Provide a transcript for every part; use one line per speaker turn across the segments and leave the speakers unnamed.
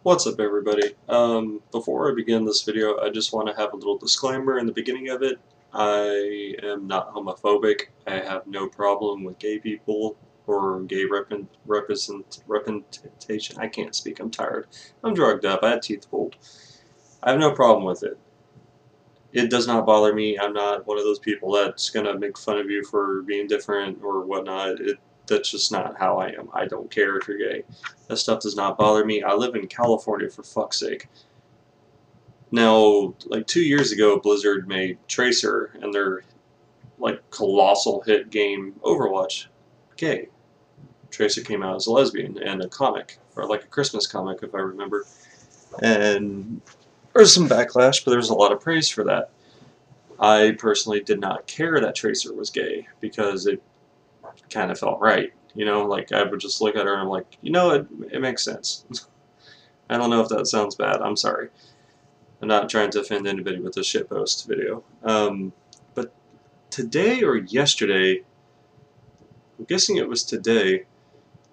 What's up, everybody? Before I begin this video, I just want to have a little disclaimer in the beginning of it. I am not homophobic. I have no problem with gay people or gay representation. I can't speak. I'm tired. I'm drugged up. I had teeth pulled. I have no problem with it. It does not bother me. I'm not one of those people that's gonna make fun of you for being different or whatnot. That's just not how I am. I don't care if you're gay. That stuff does not bother me. I live in California, for fuck's sake. Now, like 2 years ago, Blizzard made Tracer and their like colossal hit game Overwatch gay. Tracer came out as a lesbian and a comic, or like a Christmas comic, if I remember. And there's some backlash, but there's a lot of praise for that. I personally did not care that Tracer was gay because it kind of felt right. You know, like I would just look at her and I'm like, you know, it makes sense. I don't know if that sounds bad. I'm sorry. I'm not trying to offend anybody with this shitpost video. But today or yesterday, I'm guessing it was today,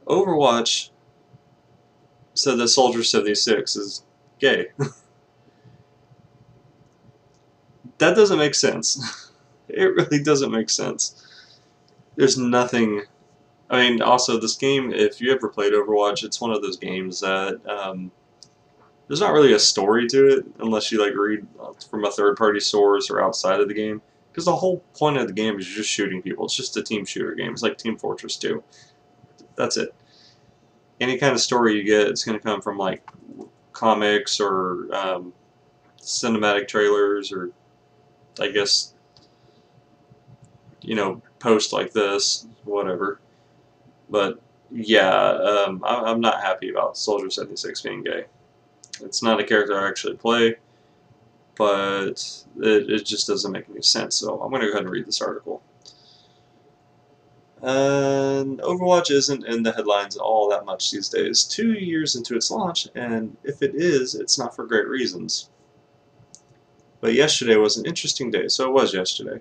Overwatch said that Soldier 76 is gay. That doesn't make sense. It really doesn't make sense. There's nothing. I mean, also this game, if you ever played Overwatch, it's one of those games that there's not really a story to it unless you like read from a third-party source or outside of the game. Because the whole point of the game is just shooting people. It's just a team shooter game. It's like Team Fortress 2. That's it. Any kind of story you get, it's going to come from like comics or cinematic trailers or I guess, you know, posts like this, whatever. But yeah, I'm not happy about Soldier 76 being gay. It's not a character I actually play, but it just doesn't make any sense. So I'm going to go ahead and read this article. And Overwatch isn't in the headlines all that much these days, 2 years into its launch, and if it is, it's not for great reasons. But yesterday was an interesting day, so it was yesterday.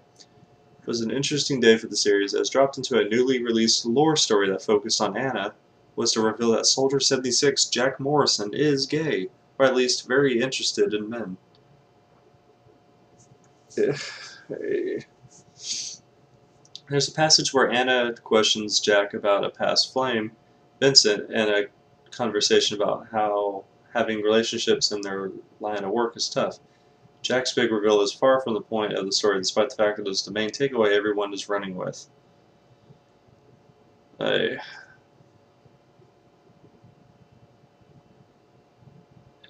It was an interesting day for the series as dropped into a newly released lore story that focused on Anna was to reveal that Soldier 76 Jack Morrison is gay, or at least very interested in men. There's a passage where Anna questions Jack about a past flame, Vincent, and a conversation about how having relationships in their line of work is tough. Jack's big reveal is far from the point of the story, despite the fact that it is the main takeaway everyone is running with.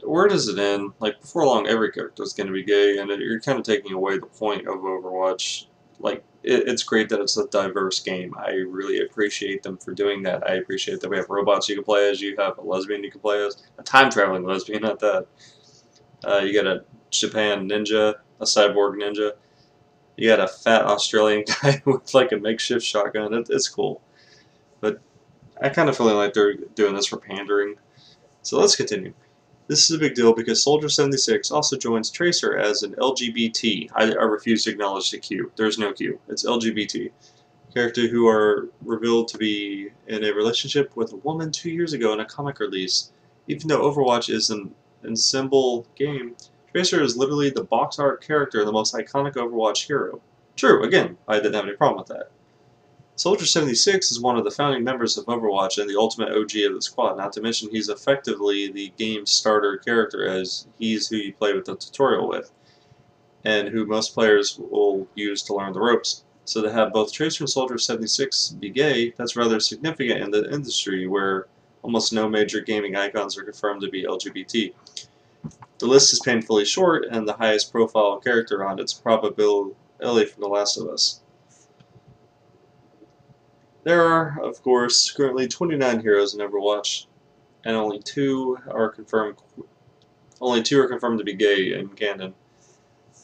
Where does it end? Like, before long, every character is going to be gay, and you're kind of taking away the point of Overwatch. Like, it's great that it's a diverse game. I really appreciate them for doing that. I appreciate that we have robots you can play as, you have a lesbian you can play as, a time-traveling lesbian, not that. You got a Japan ninja, a cyborg ninja. You got a fat Australian guy with like a makeshift shotgun. It's cool. But I kind of feel like they're doing this for pandering. So let's continue. This is a big deal because Soldier 76 also joins Tracer as an LGBT. I refuse to acknowledge the Q. There's no Q. It's LGBT. Character who are revealed to be in a relationship with a woman 2 years ago in a comic release. Even though Overwatch is an ensemble game, Tracer is literally the box art character and the most iconic Overwatch hero. True, again, I didn't have any problem with that. Soldier 76 is one of the founding members of Overwatch and the ultimate OG of the squad, not to mention he's effectively the game's starter character as he's who you play with the tutorial with, and who most players will use to learn the ropes. So to have both Tracer and Soldier 76 be gay, that's rather significant in the industry where almost no major gaming icons are confirmed to be LGBT. The list is painfully short, and the highest profile character on it's probably Ellie from The Last of Us. There are, of course, currently 29 heroes in Overwatch, and only two are confirmed to be gay in canon.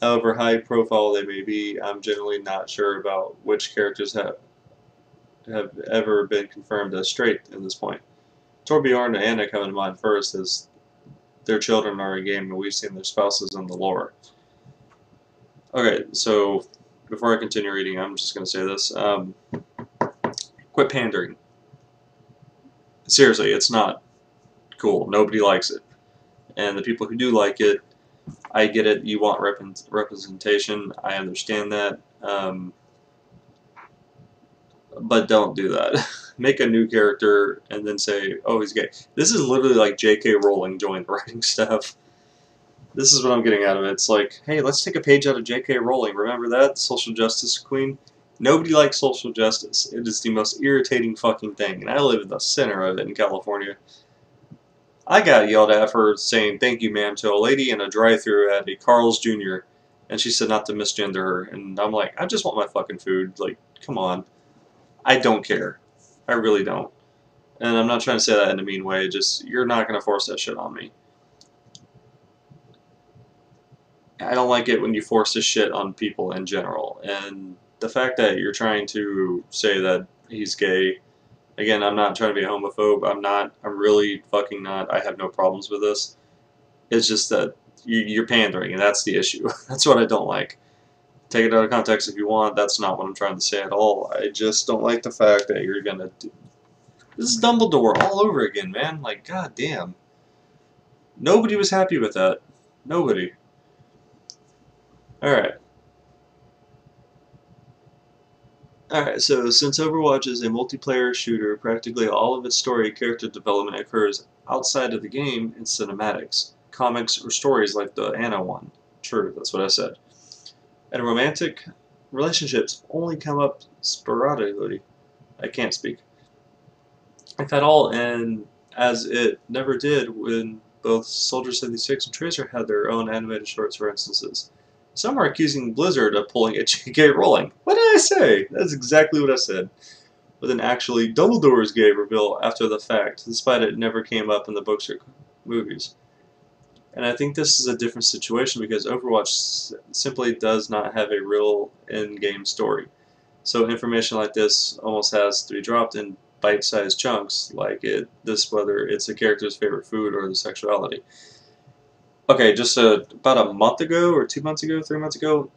However high profile they may be, I'm generally not sure about which characters have ever been confirmed as straight at this point. Torbjorn and Anna come to mind first, as their children are in game and we've seen their spouses in the lore. Okay, so before I continue reading, I'm just going to say this. Quit pandering. Seriously, it's not cool. Nobody likes it. And the people who do like it, I get it. You want representation. I understand that. But don't do that. Make a new character and then say, oh, he's gay. This is literally like J.K. Rowling joined the writing staff. This is what I'm getting out of it. It's like, hey, let's take a page out of J.K. Rowling. Remember that? Social justice queen? Nobody likes social justice. It is the most irritating fucking thing. And I live in the center of it in California. I got yelled at for saying thank you, ma'am, to a lady in a drive-thru at a Carl's Jr. And she said not to misgender her. And I'm like, I just want my fucking food. Like, come on. I don't care. I really don't. And I'm not trying to say that in a mean way. Just, you're not going to force that shit on me. I don't like it when you force this shit on people in general. And the fact that you're trying to say that he's gay, again, I'm not trying to be a homophobe. I'm not. I'm really fucking not. I have no problems with this. It's just that you're pandering, and that's the issue. That's what I don't like. Take it out of context if you want. That's not what I'm trying to say at all. I just don't like the fact that you're gonna do... This is Dumbledore all over again, man. Like, goddamn. Nobody was happy with that. Nobody. Alright. Alright, so since Overwatch is a multiplayer shooter, practically all of its story character development occurs outside of the game in cinematics, comics, or stories like the Anna one. True, that's what I said. And romantic relationships only come up sporadically. I can't speak. If at all, and as it never did when both Soldier 76 and Tracer had their own animated shorts for instances. Some are accusing Blizzard of pulling a J.K. Rowling. What did I say? That's exactly what I said. With an actually Dumbledore's gay reveal after the fact, despite it never came up in the books or movies. And I think this is a different situation because Overwatch simply does not have a real in-game story. So information like this almost has to be dropped in bite-sized chunks, like whether it's a character's favorite food or the sexuality. Okay, just about a month ago, or 2 months ago, 3 months ago,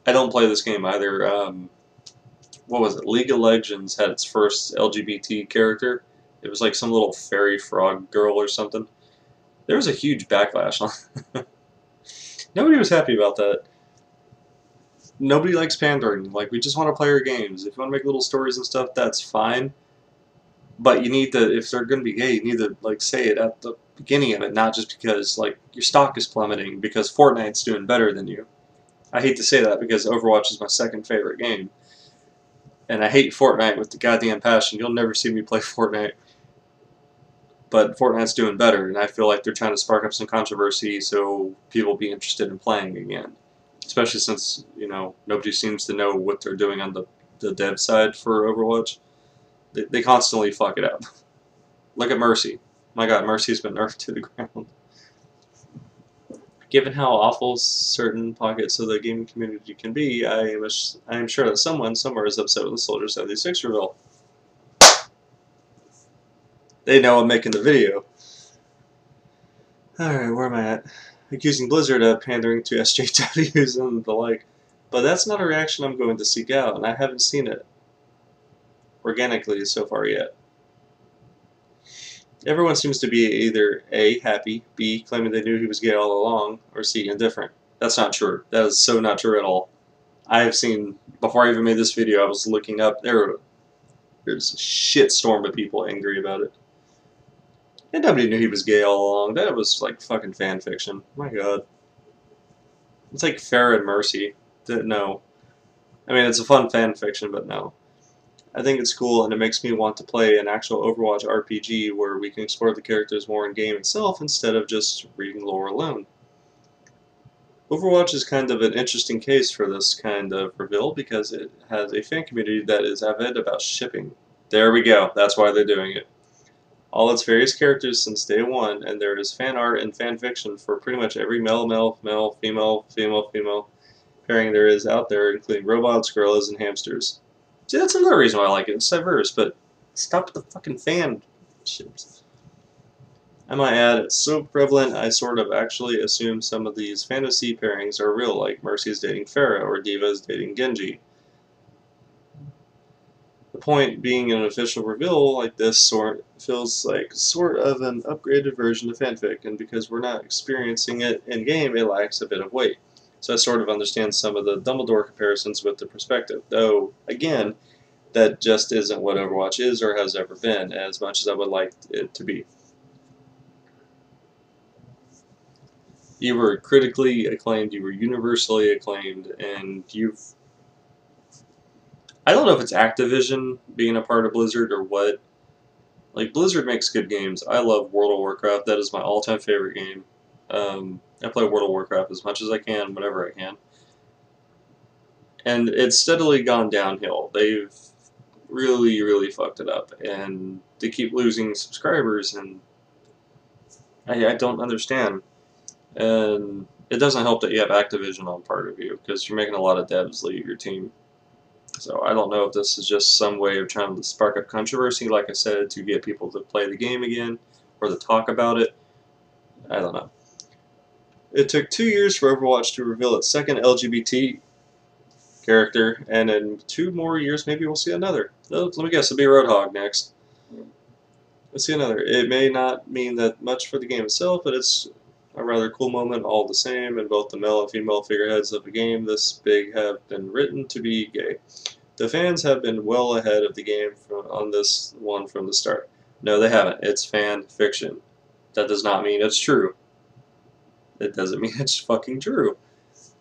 I don't play this game either. What was it? League of Legends had its first LGBT character. It was like some little fairy frog girl or something. There was a huge backlash on Nobody was happy about that. Nobody likes pandering. Like, we just want to play our games. If you want to make little stories and stuff, that's fine. But you need to, if they're going to be gay, you need to, like, say it at the beginning of it, not just because, like, your stock is plummeting because Fortnite's doing better than you. I hate to say that because Overwatch is my second favorite game. And I hate Fortnite with the goddamn passion. You'll never see me play Fortnite. But Fortnite's doing better, and I feel like they're trying to spark up some controversy so people be interested in playing again. Especially since, you know, nobody seems to know what they're doing on the dev side for Overwatch. They constantly fuck it up. Look at Mercy. My god, Mercy's been nerfed to the ground. Given how awful certain pockets of the gaming community can be, I am sure that someone somewhere is upset with the Soldier 76 reveal. They know I'm making the video. Alright, where am I at? Accusing Blizzard of pandering to SJWs and the like. But that's not a reaction I'm going to seek out, and I haven't seen it organically so far yet. Everyone seems to be either A, happy, B, claiming they knew he was gay all along, or C, indifferent. That's not true. That is so not true at all. I have seen, before I even made this video, I was looking up, there's a shitstorm of people angry about it. And nobody knew he was gay all along. That was like fucking fan fiction. My god. It's like Farrah and Mercy. No. I mean, it's a fun fan fiction, but no. I think it's cool, and it makes me want to play an actual Overwatch RPG where we can explore the characters more in-game itself instead of just reading lore alone. Overwatch is kind of an interesting case for this kind of reveal because it has a fan community that is avid about shipping. There we go. That's why they're doing it. All its various characters since day one, and there is fan art and fan fiction for pretty much every male, female pairing there is out there, including robots, gorillas, and hamsters. See, that's another reason why I like it. It's diverse, but stop with the fucking fan shit. I might add, it's so prevalent I sort of actually assume some of these fantasy pairings are real, like Mercy's dating Farrah or Diva's dating Genji. The point being an official reveal like this sort feels like sort of an upgraded version of fanfic, and because we're not experiencing it in game, it lacks a bit of weight. So I sort of understand some of the Dumbledore comparisons with the perspective, though again, that just isn't what Overwatch is or has ever been, as much as I would like it to be. You were critically acclaimed, you were universally acclaimed, and you've... I don't know if it's Activision being a part of Blizzard or what. Like, Blizzard makes good games. I love World of Warcraft. That is my all-time favorite game. I play World of Warcraft as much as I can, whenever I can. And it's steadily gone downhill. They've really, really fucked it up. And they keep losing subscribers, and I don't understand. And it doesn't help that you have Activision on part of you, because you're making a lot of devs leave your team. So I don't know if this is just some way of trying to spark up controversy, like I said, to get people to play the game again, or to talk about it. I don't know. It took 2 years for Overwatch to reveal its second LGBT character, and in 2 more years maybe we'll see another. Let me guess, it'll be Roadhog next. Let's see another. It may not mean that much for the game itself, but it's a rather cool moment all the same, and both the male and female figureheads of a game this big have been written to be gay. The fans have been well ahead of the game on this one from the start. No, they haven't. It's fan fiction. That does not mean it's true. It doesn't mean it's fucking true.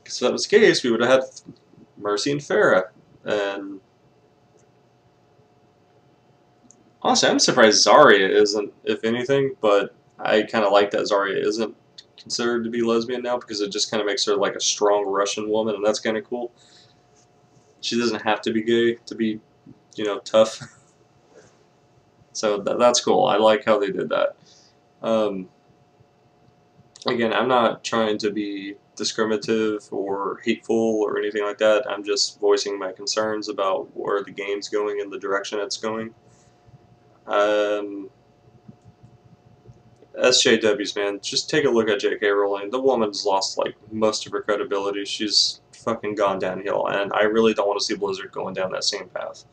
Because if that was the case, we would have had Mercy and Farah. And honestly, I'm surprised Zarya isn't, if anything, but I kind of like that Zarya isn't considered to be lesbian now, because it just kind of makes her like a strong Russian woman, and that's kind of cool. She doesn't have to be gay to be, you know, tough. So that's cool. I like how they did that. Again, I'm not trying to be discriminative or hateful or anything like that. I'm just voicing my concerns about where the game's going and the direction it's going. SJWs, man, just take a look at J.K. Rowling. The woman's lost, like, most of her credibility. She's fucking gone downhill, and I really don't want to see Blizzard going down that same path.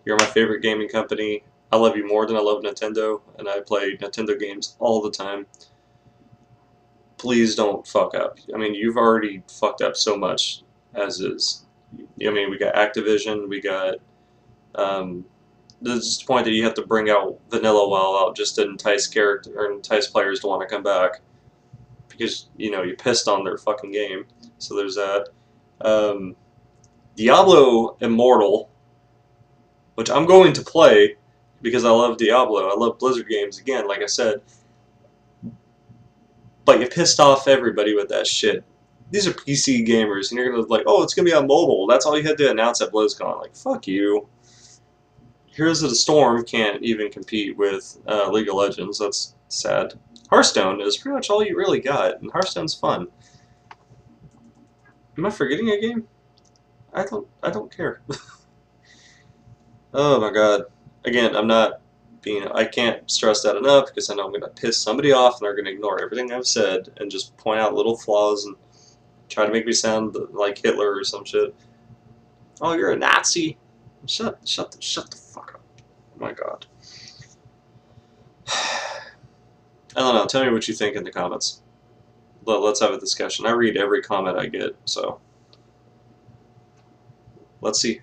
You're my favorite gaming company. I love you more than I love Nintendo, and I play Nintendo games all the time. Please don't fuck up. I mean, you've already fucked up so much as is. I mean, we got Activision, we got... there's just the point that you have to bring out Vanilla WoW out just to entice players to want to come back, because, you know, you pissed on their fucking game. So there's that. Diablo Immortal, which I'm going to play because I love Diablo. I love Blizzard games, again, like I said. But you pissed off everybody with that shit. These are PC gamers, and you're gonna like, oh, it's gonna be on mobile. That's all you had to announce at BlizzCon. Like, fuck you. Heroes of the Storm can't even compete with League of Legends. That's sad. Hearthstone is pretty much all you really got, and Hearthstone's fun. Am I forgetting a game? I don't care. Oh my god. Again, I can't stress that enough, because I know I'm gonna piss somebody off and they're gonna ignore everything I've said and just point out little flaws and try to make me sound like Hitler or some shit. Oh, you're a Nazi. Shut the fuck up. Oh my god. I don't know, tell me what you think in the comments. Let's have a discussion. I read every comment I get, so let's see.